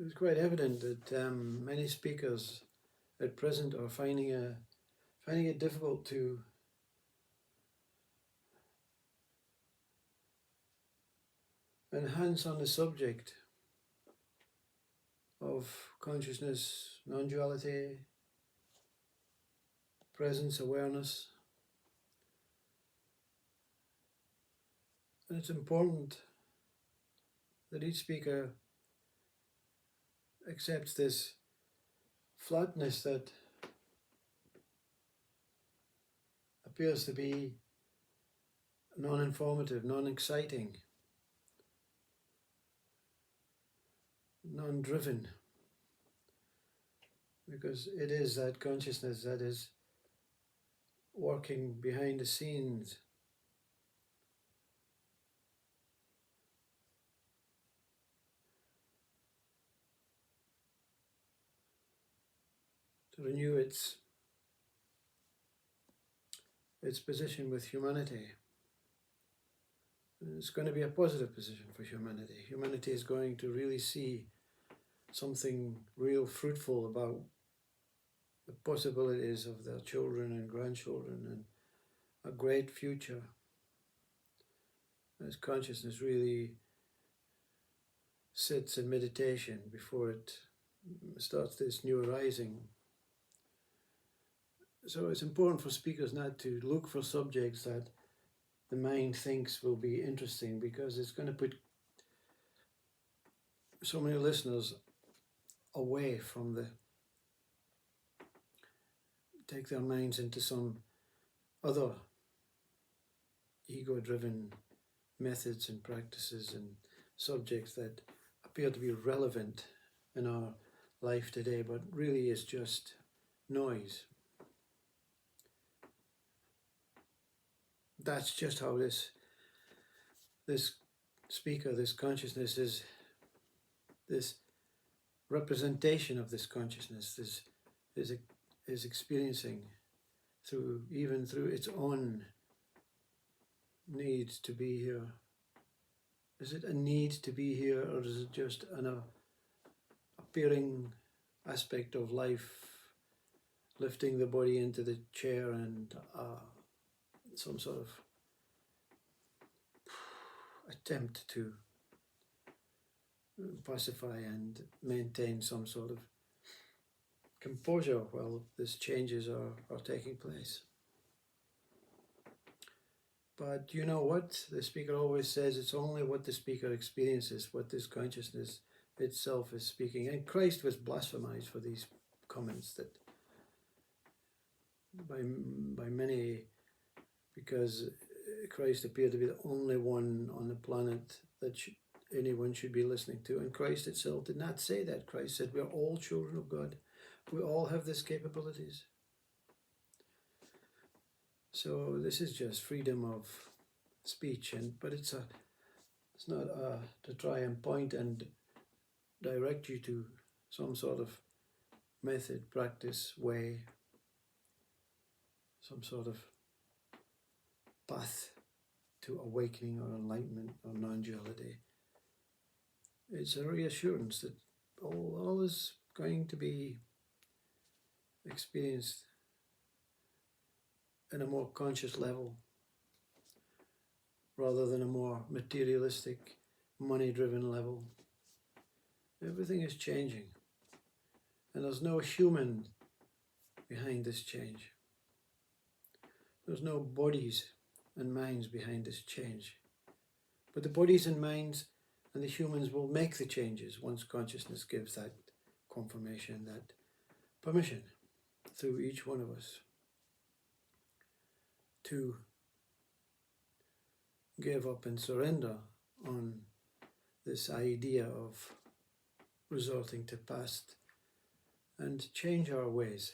It's quite evident that many speakers at present are finding it difficult to enhance on the subject of consciousness, non-duality, presence, awareness. And it's important that each speaker accepts this flatness that appears to be non-informative, non-exciting, non-driven, because it is that consciousness that is working behind the scenes. To renew its position with humanity. And it's going to be a positive position for humanity. Humanity is going to really see something real fruitful about the possibilities of their children and grandchildren and a great future as consciousness really sits in meditation before it starts this new arising. So it's important for speakers not to look for subjects that the mind thinks will be interesting, because it's going to put so many listeners away from take their minds into some other ego-driven methods and practices and subjects that appear to be relevant in our life today, but really is just noise. That's just how this speaker, this consciousness is, this representation of this consciousness is experiencing even through its own need to be here. Is it a need to be here, or is it just an appearing aspect of life, lifting the body into the chair and some sort of attempt to pacify and maintain some sort of composure while these changes are taking place? But you know what? The speaker always says it's only what the speaker experiences, what this consciousness itself is speaking. And Christ was blasphemized for these comments that by many, because Christ appeared to be the only one on the planet that anyone should be listening to. And Christ itself did not say that. Christ said we're all children of God. We all have these capabilities. So this is just freedom of speech, but it's not to try and point and direct you to some sort of method, practice, way, some sort of path to awakening or enlightenment or non-duality. It's a reassurance that all is going to be experienced in a more conscious level, rather than a more materialistic, money-driven level. Everything is changing, and there's no human behind this change. There's no bodies and minds behind this change. But the bodies and minds and the humans will make the changes once consciousness gives that confirmation, that permission through each one of us to give up and surrender on this idea of resorting to past and change our ways,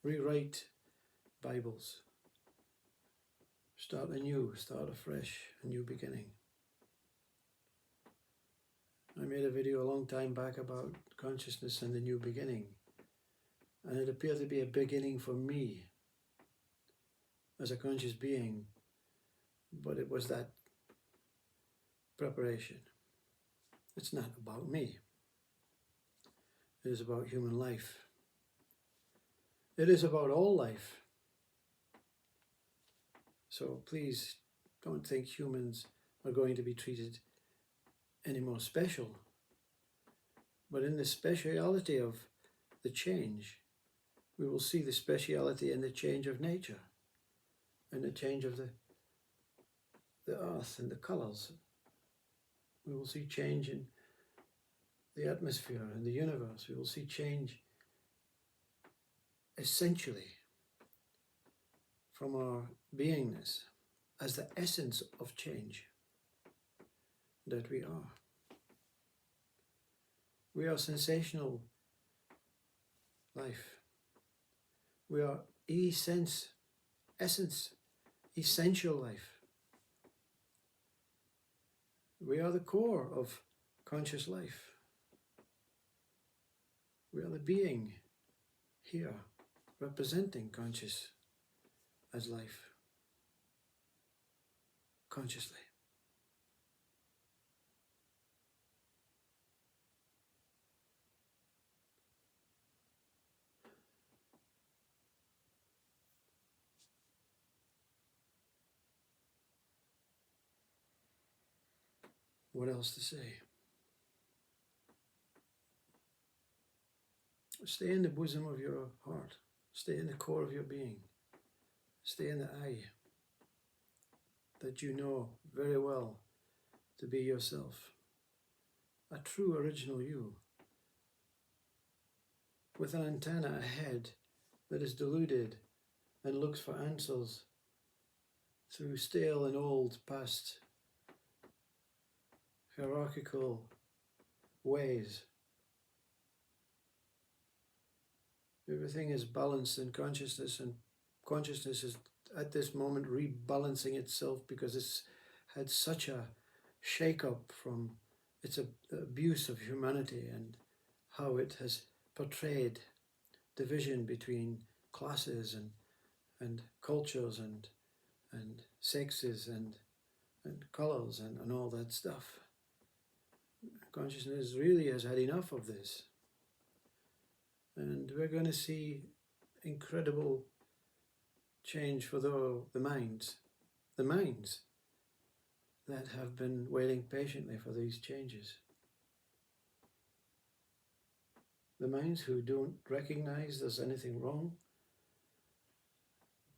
rewrite Bibles, start anew, start afresh, a new beginning. I made a video a long time back about consciousness and the new beginning, and it appeared to be a beginning for me as a conscious being, but it was that preparation. It's not about me. It is about human life. It is about all life. So please don't think humans are going to be treated any more special. But in the speciality of the change, we will see the speciality in the change of nature and the change of the earth and the colours. We will see change in the atmosphere and the universe. We will see change essentially from our beingness as the essence of change that we are. We are sensational life. We are essence, essential life. We are the core of conscious life. We are the being here representing conscious as life, consciously. What else to say? Stay in the bosom of your heart. Stay in the core of your being. Stay in the I that you know very well to be yourself. A true original you. With an antenna ahead that is deluded and looks for answers through stale and old past hierarchical ways. Everything is balanced in consciousness, and consciousness is at this moment rebalancing itself because it's had such a shake-up from its abuse of humanity and how it has portrayed division between classes and cultures and sexes and colours and all that stuff. Consciousness really has had enough of this. And we're going to see incredible change for the minds that have been waiting patiently for these changes. The minds who don't recognize there's anything wrong,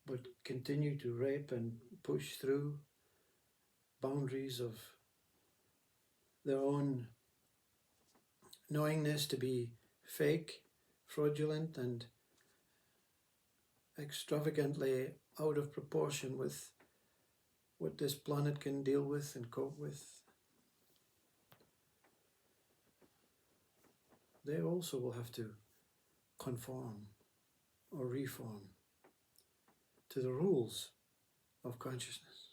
but continue to rape and push through boundaries of their own knowingness to be fake, fraudulent, and extravagantly out of proportion with what this planet can deal with and cope with. They also will have to conform or reform to the rules of consciousness.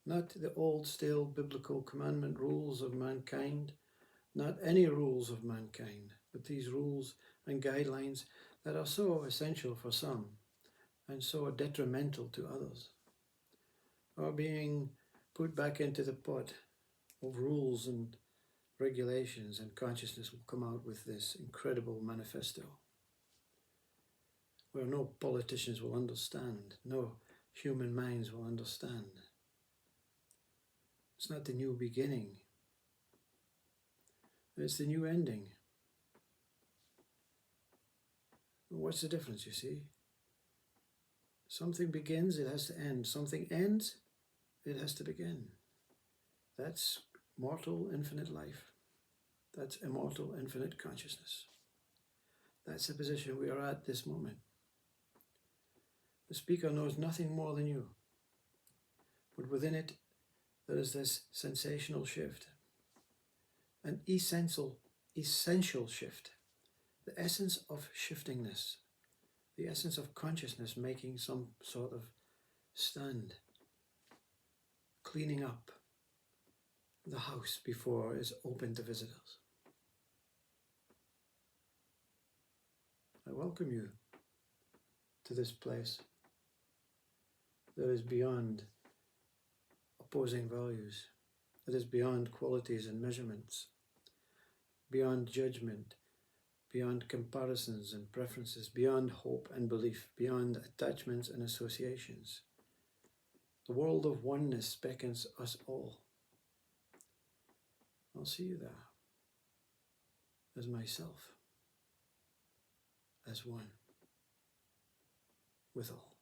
Not the old stale biblical commandment rules of mankind, not any rules of mankind, but these rules and guidelines that are so essential for some and so detrimental to others, are being put back into the pot of rules and regulations, and consciousness will come out with this incredible manifesto where no politicians will understand, no human minds will understand. It's not the new beginning, it's the new ending. What's the difference, you see? Something begins, it has to end. Something ends, it has to begin. That's mortal, infinite life. That's immortal, infinite consciousness. That's the position we are at this moment. The speaker knows nothing more than you, but within it there is this sensational shift, an essential shift, the essence of shiftingness, the essence of consciousness making some sort of stand, cleaning up the house before it's open to visitors. I welcome you to this place that is beyond opposing values, that is beyond qualities and measurements, beyond judgment, beyond comparisons and preferences, beyond hope and belief, beyond attachments and associations. The world of oneness beckons us all. I'll see you there as myself, as one with all.